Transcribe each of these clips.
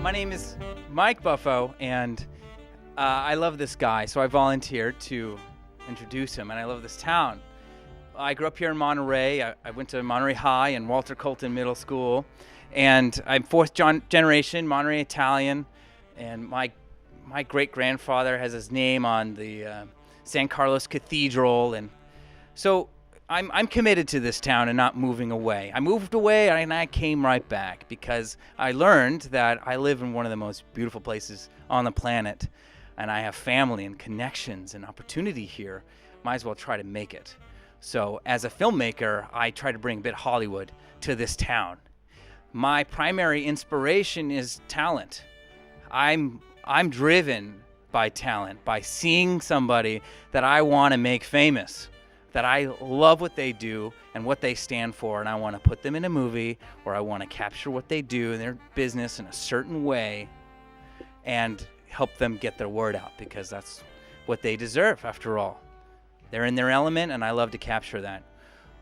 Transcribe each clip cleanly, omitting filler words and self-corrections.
My name is Mike Buffo, and I love this guy, so I volunteered to introduce him, and I love this town. I grew up here in Monterey. I went to Monterey High and Walter Colton Middle School, and I'm fourth generation Monterey Italian, and my great-grandfather has his name on the San Carlos Cathedral, and so I'm committed to this town and not moving away. I moved away and I came right back because I learned that I live in one of the most beautiful places on the planet, and I have family and connections and opportunity here. Might as well try to make it. So as a filmmaker, I try to bring a bit of Hollywood to this town. My primary inspiration is talent. I'm driven by talent, by seeing somebody that I want to make famous, that I love what they do and what they stand for, and I want to put them in a movie, or I want to capture what they do in their business in a certain way and help them get their word out, because that's what they deserve after all. They're in their element, and I love to capture that.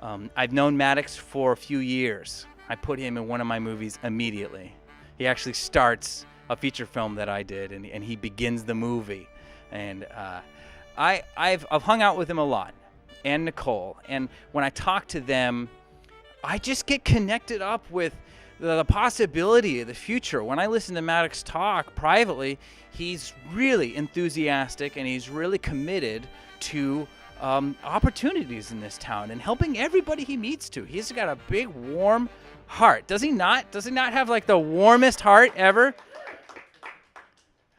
I've known Maddox for a few years. I put him in one of my movies immediately. He actually starts a feature film that I did, and he begins the movie. And I've hung out with him a lot, and Nicole. And when I talk to them, I just get connected up with the possibility of the future. When I listen to Maddox talk privately, he's really enthusiastic and he's really committed to opportunities in this town and helping everybody he meets to. He's got a big, warm heart. Does he not? Does he not have like the warmest heart ever?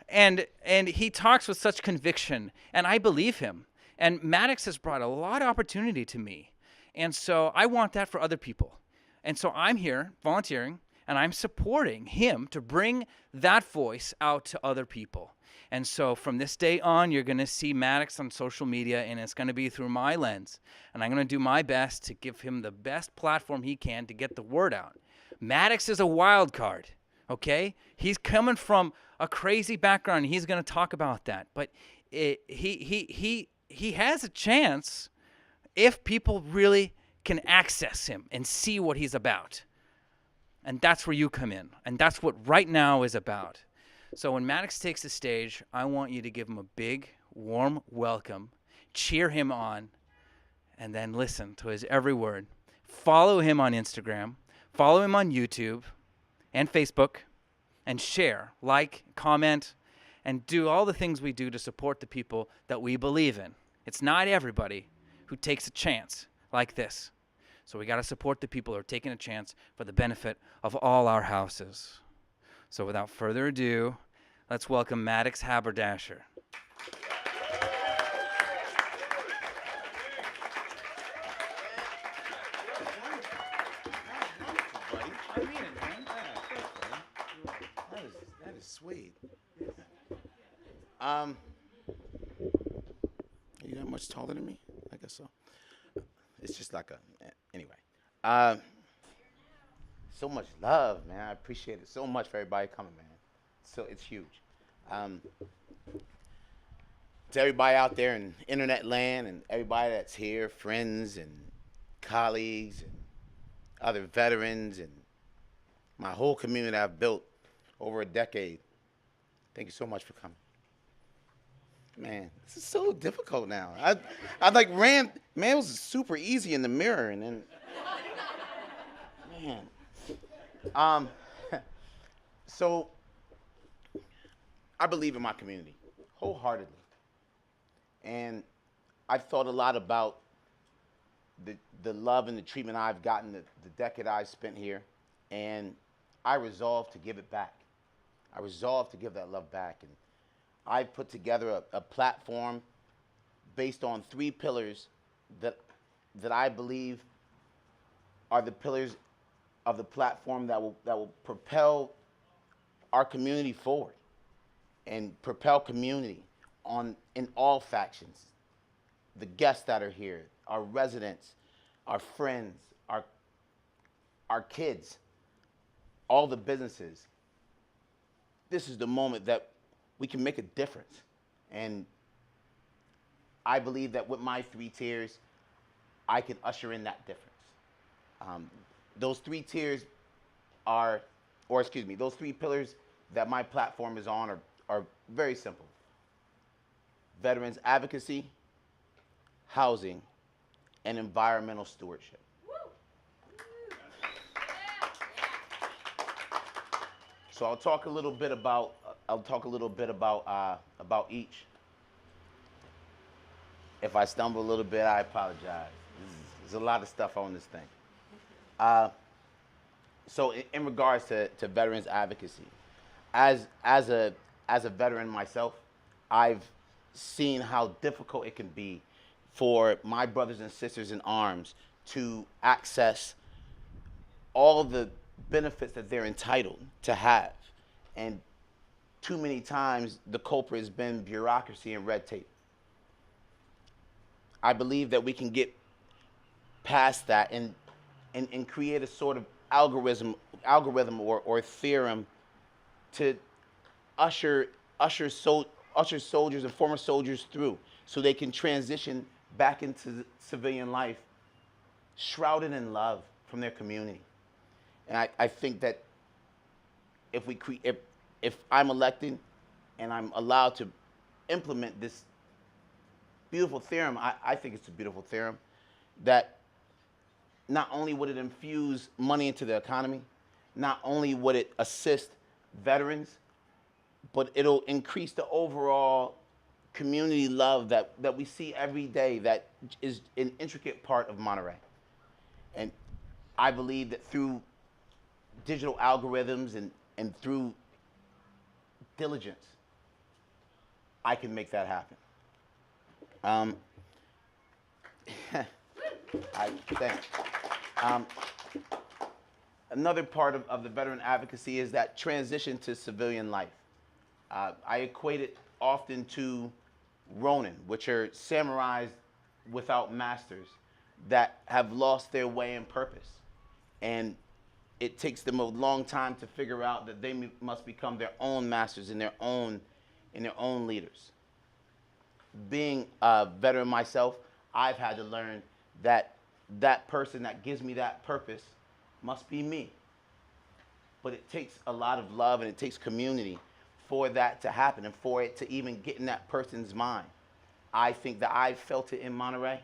And he talks with such conviction, and I believe him. And Maddox has brought a lot of opportunity to me. And so I want that for other people. And so I'm here volunteering, and I'm supporting him to bring that voice out to other people. And so from this day on, you're going to see Maddox on social media, and it's going to be through my lens. And I'm going to do my best to give him the best platform he can to get the word out. Maddox is a wild card, okay? He's coming from a crazy background, and he's going to talk about that. But he has a chance if people really can access him and see what he's about. And that's where you come in. And that's what Right Now is about. So when Maddox takes the stage, I want you to give him a big, warm welcome, cheer him on, and then listen to his every word. Follow him on Instagram, follow him on YouTube and Facebook, and share, like, comment, and do all the things we do to support the people that we believe in. It's not everybody who takes a chance like this. So we got to support the people who are taking a chance for the benefit of all our houses. So without further ado, let's welcome Maddox Haberdasher. That is sweet. You that much taller than me? I guess so. It's just like anyway. So much love, man. I appreciate it so much for everybody coming, man. So it's huge. To everybody out there in internet land and everybody that's here, friends and colleagues and other veterans and my whole community that I've built over a decade. Thank you so much for coming. Man, this is so difficult now. I like ran, man, it was super easy in the mirror, and then, man. So, I believe in my community wholeheartedly. And I've thought a lot about the love and the treatment I've gotten the decade I've spent here, and I resolved to give it back. I resolved to give that love back, and I put together a platform based on 3 pillars that I believe are the pillars of the platform that will propel our community forward and propel community in all factions. The guests that are here, our residents, our friends, our kids, all the businesses. This is the moment that we can make a difference. And I believe that with my 3 tiers, I can usher in that difference. Those 3 tiers those 3 pillars that my platform is on are very simple: veterans advocacy, housing, and environmental stewardship. So I'll talk a little bit about about each. If I stumble a little bit, I apologize. There's a lot of stuff on this thing. So in regards to veterans advocacy, as a veteran myself, I've seen how difficult it can be for my brothers and sisters in arms to access all the benefits that they're entitled to have. And too many times the culprit has been bureaucracy and red tape. I believe that we can get past that and create a sort of algorithm or theorem to usher soldiers and former soldiers through so they can transition back into civilian life shrouded in love from their community. And I think that if I'm elected and I'm allowed to implement this beautiful theorem, I think it's a beautiful theorem, that not only would it infuse money into the economy, not only would it assist veterans, but it'll increase the overall community love that we see every day that is an intricate part of Monterey. And I believe that through digital algorithms and through diligence, I can make that happen. Another part of the veteran advocacy is that transition to civilian life. I equate it often to Ronin, which are samurais without masters that have lost their way and purpose. And it takes them a long time to figure out that they must become their own masters and their own leaders. Being a veteran myself, I've had to learn that that person that gives me that purpose must be me. But it takes a lot of love and it takes community for that to happen and for it to even get in that person's mind. I think that I felt it in Monterey,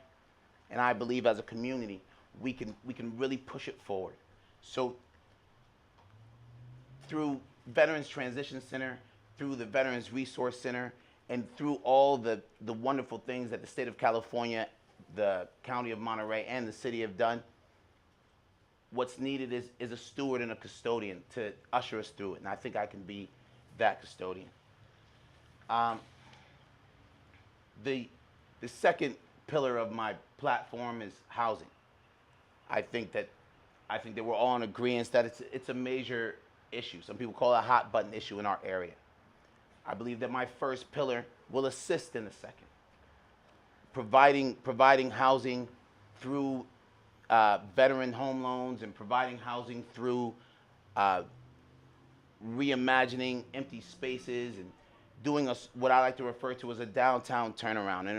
and I believe as a community we can really push it forward. So through Veterans Transition Center, through the Veterans Resource Center, and through all the wonderful things that the state of California, the county of Monterey, and the city have done, what's needed is a steward and a custodian to usher us through it, and I think I can be that custodian. The second pillar of my platform is housing. I think that we're all in agreement that it's a major issue. Some people call it a hot button issue in our area. I believe that my first pillar will assist in the second, providing housing through veteran home loans and providing housing through reimagining empty spaces and doing what I like to refer to as a downtown turnaround and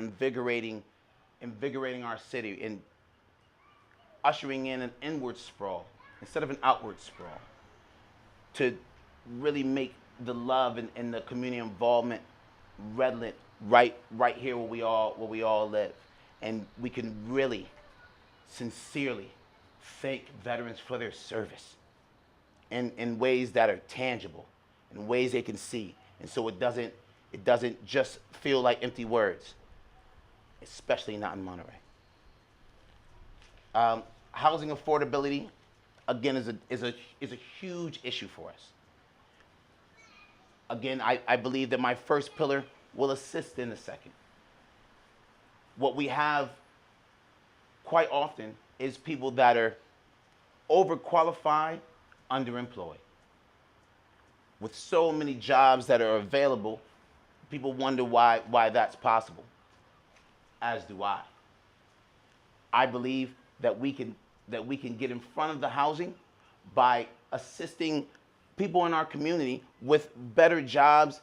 invigorating our city and ushering in an inward sprawl instead of an outward sprawl to really make the love and the community involvement redolent right here where we all live. And we can really sincerely thank veterans for their service in ways that are tangible, in ways they can see. And so it doesn't just feel like empty words, especially not in Monterey. Housing affordability, again, is a huge issue for us. Again, I believe that my first pillar will assist in the second. What we have quite often is people that are overqualified, underemployed. With so many jobs that are available, people wonder why that's possible, as do I. I believe that we can get in front of the housing by assisting people in our community with better jobs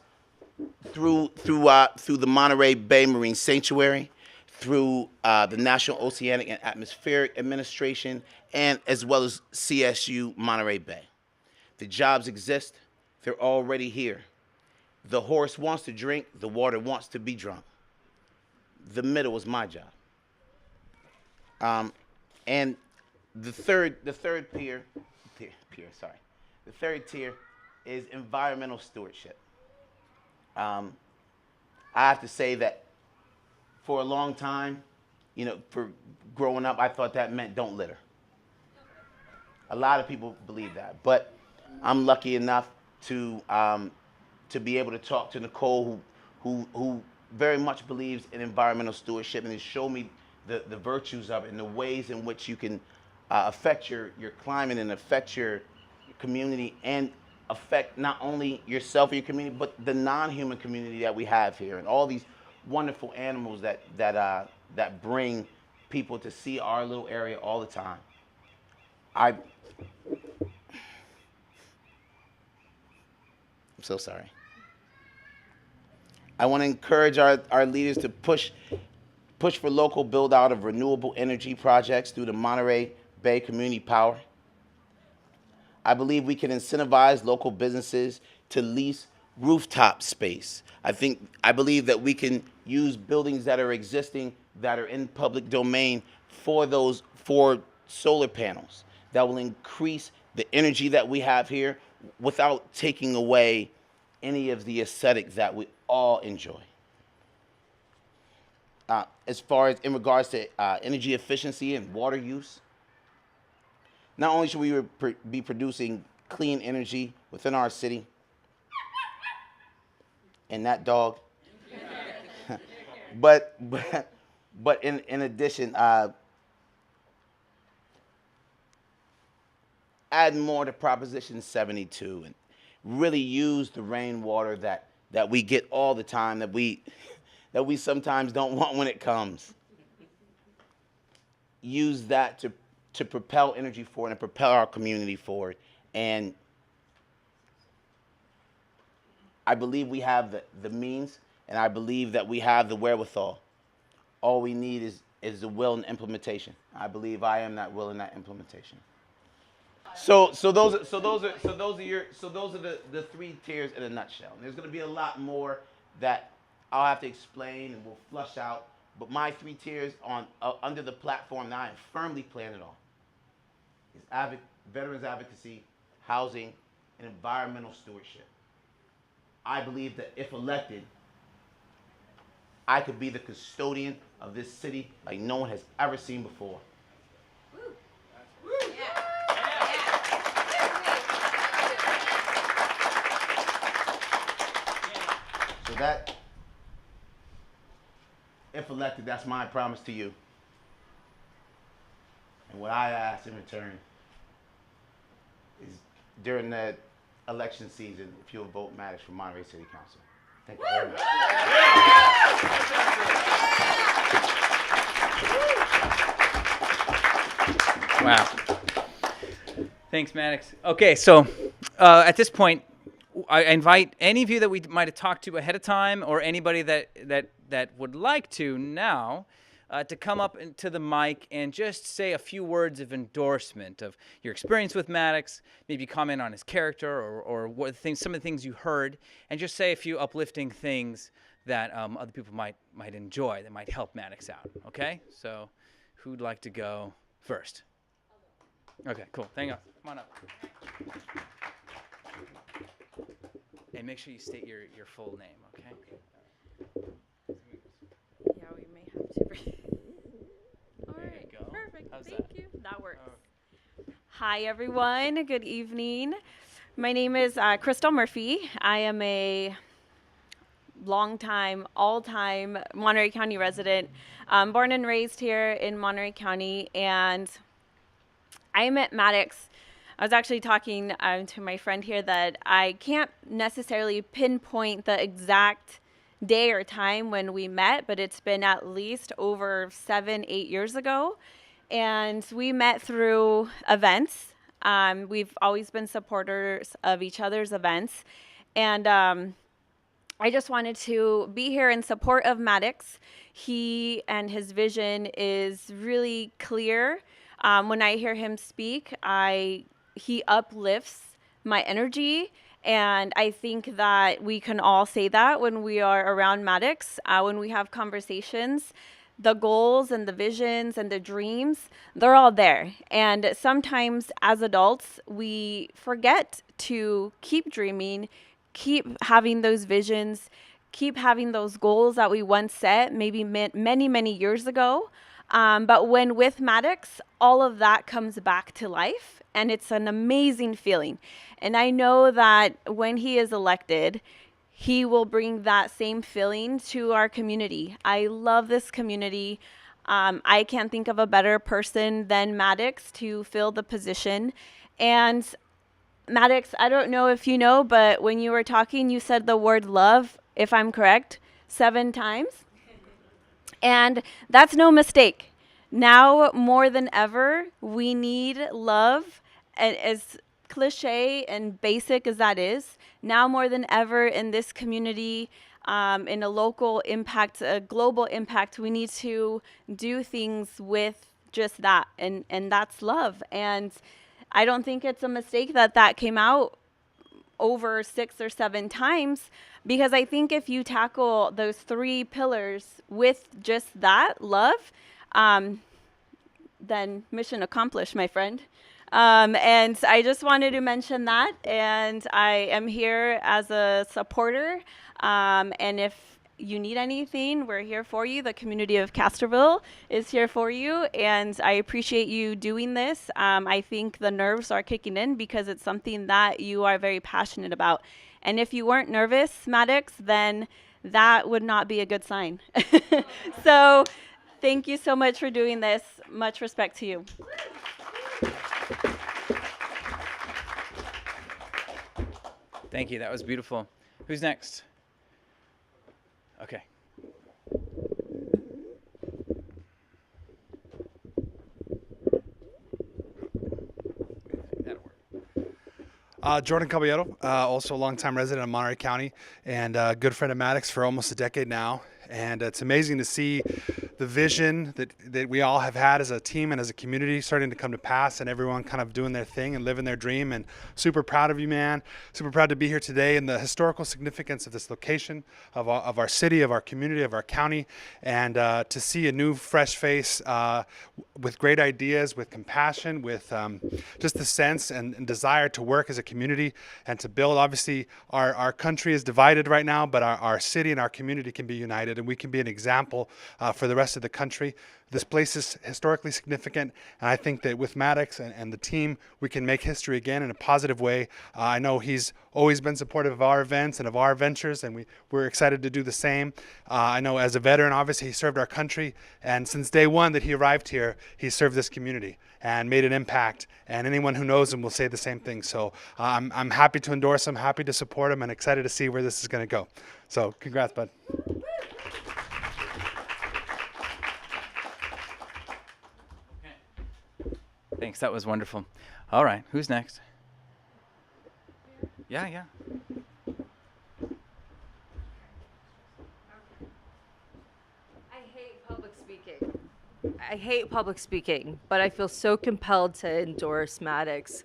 through the Monterey Bay Marine Sanctuary, through the National Oceanic and Atmospheric Administration, and as well as CSU Monterey Bay. The jobs exist, They're already here. The horse wants to drink, the water wants to be drunk. The middle is my job. And the third tier, the third tier is environmental stewardship. I have to say that for a long time, for growing up, I thought that meant don't litter. A lot of people believe that, but I'm lucky enough to be able to talk to Nicole, who very much believes in environmental stewardship, and has shown me the virtues of it and the ways in which you can affect your climate and affect your community and affect not only yourself or your community, but the non-human community that we have here and all these wonderful animals that bring people to see our little area all the time. I'm so sorry. I want to encourage our leaders to push for local build out of renewable energy projects through the Monterey Bay Community Power. I believe we can incentivize local businesses to lease rooftop space. I believe that we can use buildings that are existing, that are in public domain for solar panels that will increase the energy that we have here without taking away any of the aesthetic that we all enjoy. As far as in regards to energy efficiency and water use, not only should we be producing clean energy within our city, and that dog, but in addition, add more to Proposition 72 and really use the rainwater that we get all the time, that we sometimes don't want when it comes. Use that to propel energy forward and propel our community forward. And I believe we have the means, and I believe that we have the wherewithal. All we need is the will and implementation. I believe I am that will and that implementation. So those are the three tiers in a nutshell. And there's going to be a lot more that I'll have to explain and we'll flush out. But my three tiers under the platform that I am firmly planted on is veterans advocacy, housing, and environmental stewardship. I believe that if elected, I could be the custodian of this city like no one has ever seen before. So that, if elected, that's my promise to you. And what I ask in return is during the election season, if you'll vote Maddox for Monterey City Council. Thank you very much. Wow. Thanks, Maddox. Okay, so at this point, I invite any of you that we might have talked to ahead of time or anybody that would like to now to come up to the mic and just say a few words of endorsement of your experience with Maddox, maybe comment on his character or some of the things you heard, and just say a few uplifting things that other people might enjoy, that might help Maddox out, okay? So who'd like to go first? Okay, cool. Hang on. Come on up. And make sure you state your full name, okay? Yeah, we may have to. All right, you go. perfect. How's Thank that? you. That works. Hi, everyone. Good evening. My name is Crystal Murphy. I am a longtime, all-time Monterey County resident, born and raised here in Monterey County, and I met Maddox. I was actually talking to my friend here that I can't necessarily pinpoint the exact day or time when we met, but it's been at least over 7-8 years ago. And we met through events. We've always been supporters of each other's events. And I just wanted to be here in support of Maddox. He and his vision is really clear. When I hear him speak, he uplifts my energy, And I think that we can all say that when we are around Maddox, when we have conversations. The goals and the visions and the dreams, they're all there. And sometimes as adults, we forget to keep dreaming, keep having those visions, keep having those goals that we once set, maybe many, many years ago. But when with Maddox, all of that comes back to life, and it's an amazing feeling. And I know that when he is elected, he will bring that same feeling to our community. I love this community. I can't think of a better person than Maddox to fill the position. And Maddox, I don't know if you know, but when you were talking, you said the word love, if I'm correct, 7 times. And that's no mistake. Now more than ever, we need love. And as cliche and basic as that is, now more than ever in this community, in a local impact, a global impact, we need to do things with just that, and that's love. And I don't think it's a mistake that that came out over 6 or 7 times, because I think if you tackle those 3 pillars with just that love, then mission accomplished, my friend. And I just wanted to mention that, and I am here as a supporter. And if you need anything, we're here for you. The community of Castroville is here for you, and I appreciate you doing this. I think the nerves are kicking in because it's something that you are very passionate about. And if you weren't nervous, Maddox, then that would not be a good sign. So thank you so much for doing this. Much respect to you. Thank you. That was beautiful. Who's next? Okay. That'll work. Jordan Caballero, also a longtime resident of Monterey County and a good friend of Maddox for almost a decade now. And it's amazing to see the vision that we all have had as a team and as a community starting to come to pass, and everyone kind of doing their thing and living their dream. And super proud of you, man. Super proud to be here today, and the historical significance of this location, of our city, of our community, of our county, and to see a new, fresh face with great ideas, with compassion, with just the sense and desire to work as a community and to build. Obviously, our country is divided right now, but our city and our community can be united, and we can be an example for the rest of the country. This place is historically significant, and I think that with Maddox and the team, we can make history again in a positive way. I know he's always been supportive of our events and of our ventures, and we're excited to do the same. I know as a veteran, obviously, he served our country, and since day one that he arrived here, he served this community and made an impact, and anyone who knows him will say the same thing. So I'm happy to endorse him, happy to support him, and excited to see where this is going to go. So congrats, bud. Thanks. That was wonderful. All right. Who's next? Yeah. I hate public speaking, but I feel so compelled to endorse Maddox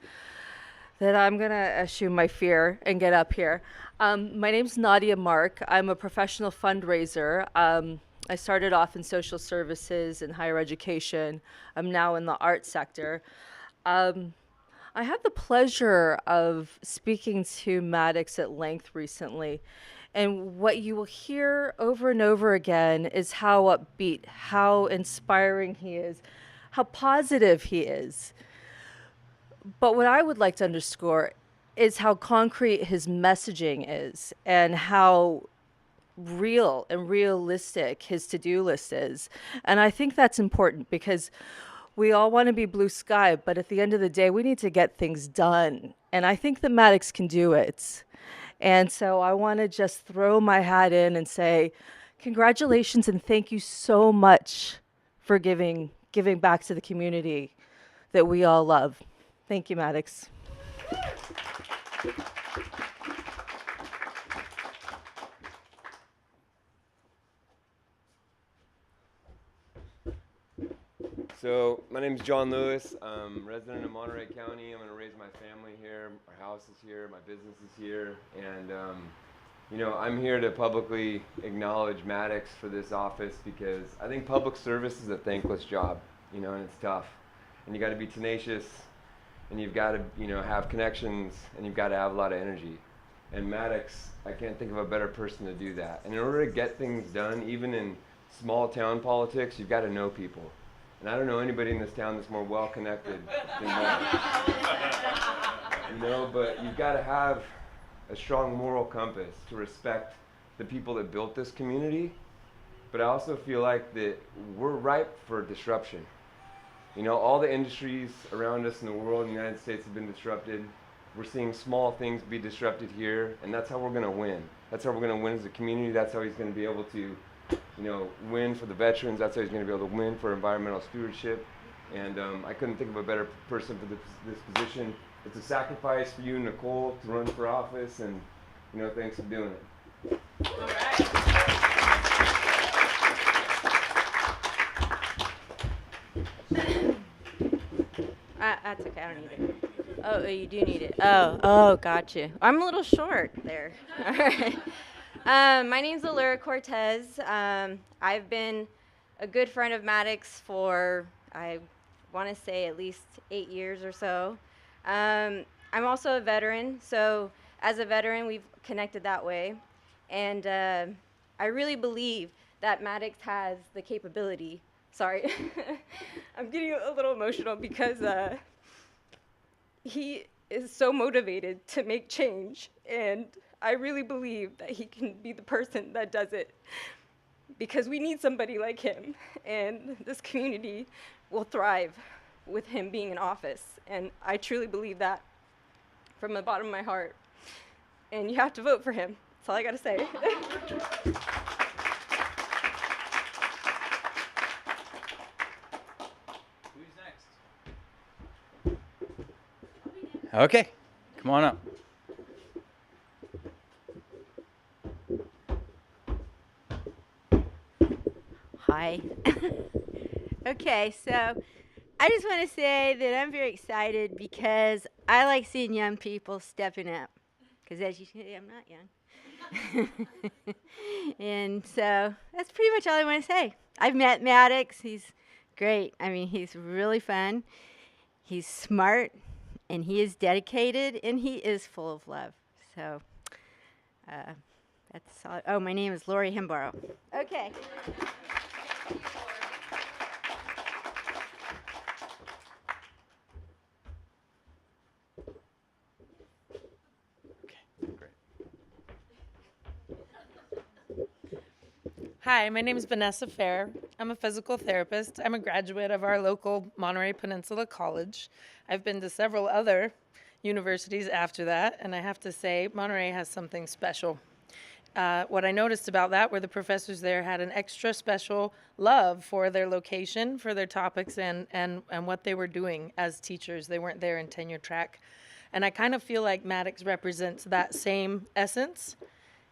that I'm going to eschew my fear and get up here. My name's Nadia Mark. I'm a professional fundraiser. I started off in social services and higher education. I'm now in the arts sector. I had the pleasure of speaking to Maddox at length recently. And what you will hear over and over again is how upbeat, how inspiring he is, how positive he is. But what I would like to underscore is how concrete his messaging is and how real and realistic his to-do list is. And I think that's important because we all want to be blue sky, but at the end of the day, we need to get things done. And I think that Maddox can do it. And so I want to just throw my hat in and say, congratulations and thank you so much for giving back to the community that we all love. Thank you, Maddox. So my name is John Lewis. I'm resident of Monterey County. I'm going to raise my family here. Our house is here. My business is here. And, you know, I'm here to publicly acknowledge Maddox for this office because I think public service is a thankless job, you know, and it's tough. And you got to be tenacious, and you've got to, you know, have connections, and you've got to have a lot of energy. And Maddox, I can't think of a better person to do that. And in order to get things done, even in small town politics, you've got to know people. And I don't know anybody in this town that's more well connected than Maddox. You know, but you've got to have a strong moral compass to respect the people that built this community. But I also feel like that we're ripe for disruption. You know, all the industries around us in the world, in the United States, have been disrupted. We're seeing small things be disrupted here, and that's how we're going to win. That's how we're going to win as a community. That's how he's going to be able to, you know, win for the veterans. That's how he's going to be able to win for environmental stewardship. And I couldn't think of a better person for this position. It's a sacrifice for you, Nicole, to run for office, and, you know, thanks for doing it. All right. That's okay. I don't need it. Oh, you do need it. Oh, gotcha. I'm a little short there. All right. My name's Allura Cortez. I've been a good friend of Maddox for, I want to say, at least 8 years or so. I'm also a veteran, so as a veteran, we've connected that way. And I really believe that Maddox has the capability. Sorry, I'm getting a little emotional because he is so motivated to make change, and I really believe that he can be the person that does it because we need somebody like him, and this community will thrive with him being in office, and I truly believe that from the bottom of my heart, and you have to vote for him. That's all I gotta say. Okay, come on up. Hi. Okay, so I just want to say that I'm very excited because I like seeing young people stepping up. Because as you see, I'm not young. And so that's pretty much all I want to say. I've met Maddox. He's great. I mean, he's really fun. He's smart, and he is dedicated, and he is full of love. So that's all. Oh, my name is Lori Himborough. Okay. Hi, my name is Vanessa Fair. I'm a physical therapist. I'm a graduate of our local Monterey Peninsula College. I've been to several other universities after that, and I have to say, Monterey has something special. What I noticed about that were the professors there had an extra special love for their location, for their topics, and what they were doing as teachers. They weren't there in tenure track. And I kind of feel like Maddox represents that same essence.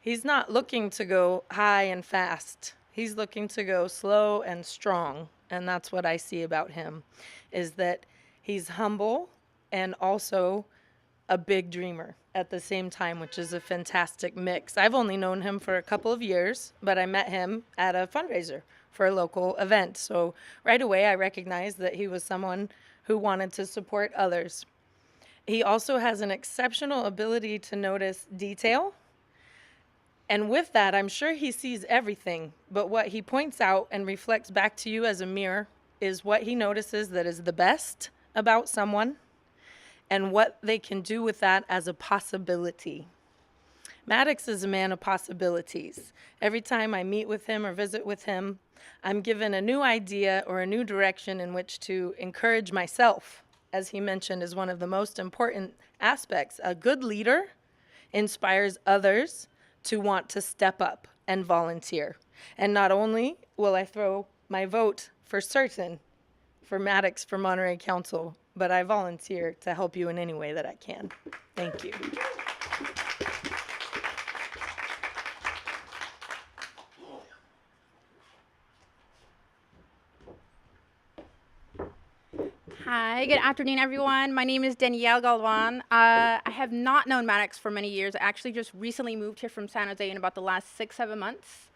He's not looking to go high and fast. He's looking to go slow and strong. And that's what I see about him, is that he's humble and also a big dreamer at the same time, which is a fantastic mix. I've only known him for a couple of years, but I met him at a fundraiser for a local event. So right away, I recognized that he was someone who wanted to support others. He also has an exceptional ability to notice detail. And with that, I'm sure he sees everything, but what he points out and reflects back to you as a mirror is what he notices that is the best about someone and what they can do with that as a possibility. Maddox is a man of possibilities. Every time I meet with him or visit with him, I'm given a new idea or a new direction in which to encourage myself, as he mentioned, is one of the most important aspects. A good leader inspires others to want to step up and volunteer. And not only will I throw my vote for certain for Maddox for Monterey Council, but I volunteer to help you in any way that I can. Thank you. Hi, good afternoon, everyone. My name is Danielle Galvan. I have not known Maddox for many years. I actually just recently moved here from San Jose in about the last 6-7 months.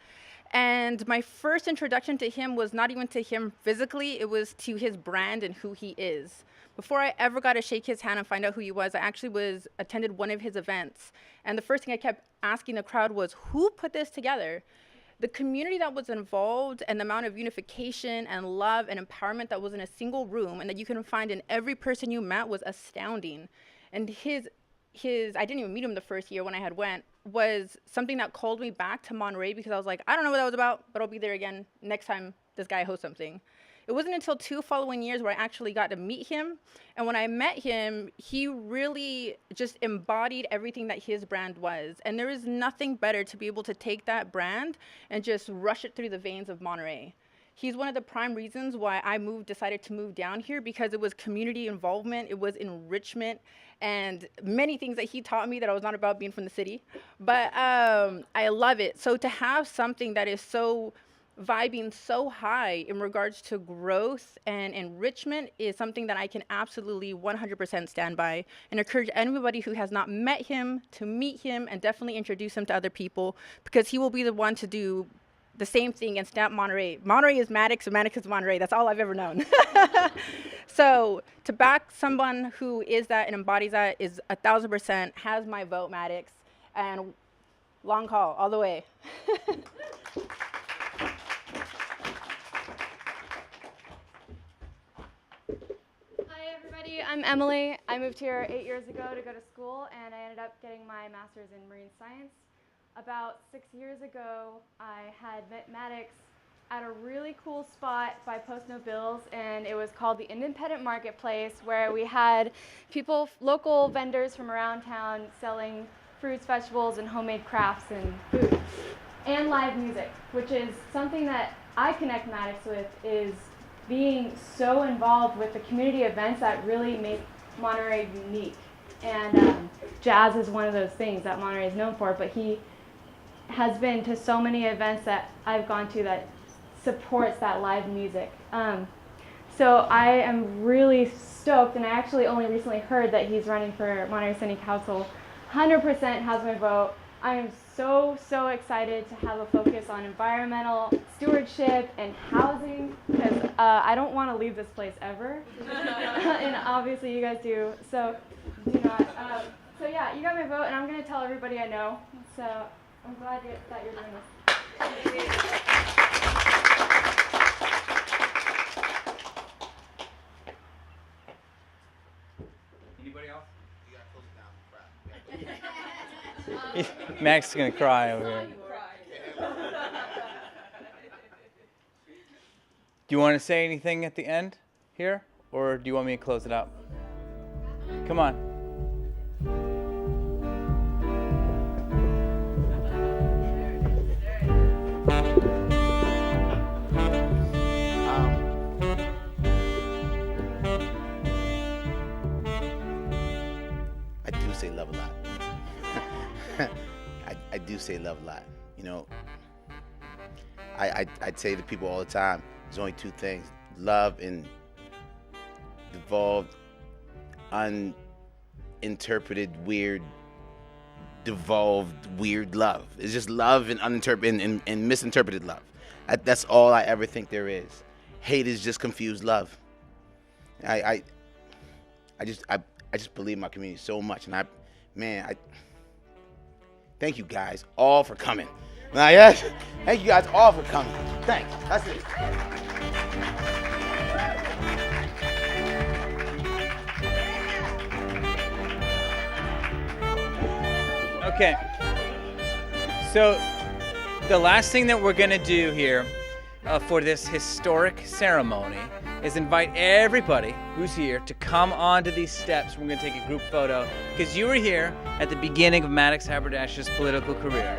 And my first introduction to him was not even to him physically, it was to his brand and who he is. Before I ever got to shake his hand and find out who he was, I actually attended one of his events. And the first thing I kept asking the crowd was, who put this together? The community that was involved and the amount of unification and love and empowerment that was in a single room and that you can find in every person you met was astounding. And his I didn't even meet him the first year when I had went, was something that called me back to Monterey because I was like, I don't know what that was about, but I'll be there again next time this guy hosts something. It wasn't until 2 following years where I actually got to meet him. And when I met him, he really just embodied everything that his brand was. And there is nothing better to be able to take that brand and just rush it through the veins of Monterey. He's one of the prime reasons why I decided to move down here, because it was community involvement, it was enrichment, and many things that he taught me that I was not about being from the city. But I love it. So to have something that is so vibing so high in regards to growth and enrichment is something that I can absolutely 100% stand by, and encourage anybody who has not met him to meet him and definitely introduce him to other people, because he will be the one to do the same thing and stamp Monterey. Monterey is Maddox and Maddox is Monterey. That's all I've ever known. So to back someone who is that and embodies that is 1,000% has my vote, Maddox, and long call all the way. I'm Emily. I moved here 8 years ago to go to school, and I ended up getting my master's in marine science. About 6 years ago, I had met Maddox at a really cool spot by Post No Bills, and it was called the Independent Marketplace, where we had local vendors from around town selling fruits, vegetables, and homemade crafts and food, and live music, which is something that I connect Maddox with, is being so involved with the community events that really make Monterey unique. And jazz is one of those things that Monterey is known for, but he has been to so many events that I've gone to that supports that live music. So I am really stoked, and I actually only recently heard that he's running for Monterey City Council. 100% has my vote. I am so excited to have a focus on environmental stewardship and housing, because I don't want to leave this place ever. And obviously you guys do, so do not. So yeah, you got my vote, and I'm going to tell everybody I know. So I'm glad that you're doing this. Anybody else? Max is gonna cry over here. Do you want to say anything at the end here, or do you want me to close it out? Come on. I do say love a lot. I do say love a lot. You know, I'd say to people all the time, there's only 2 things: love and devolved, uninterpreted, weird, devolved, weird love. It's just love and uninterpreted and misinterpreted love. That's all I ever think there is. Hate is just confused love. I just believe in my community so much, and I thank you guys all for coming. Yes, thank you guys all for coming. Thanks. That's it. Okay. So the last thing that we're gonna do here for this historic ceremony is invite everybody who's here to come onto these steps. We're gonna take a group photo because you were here at the beginning of Maddox Haberdasher's political career.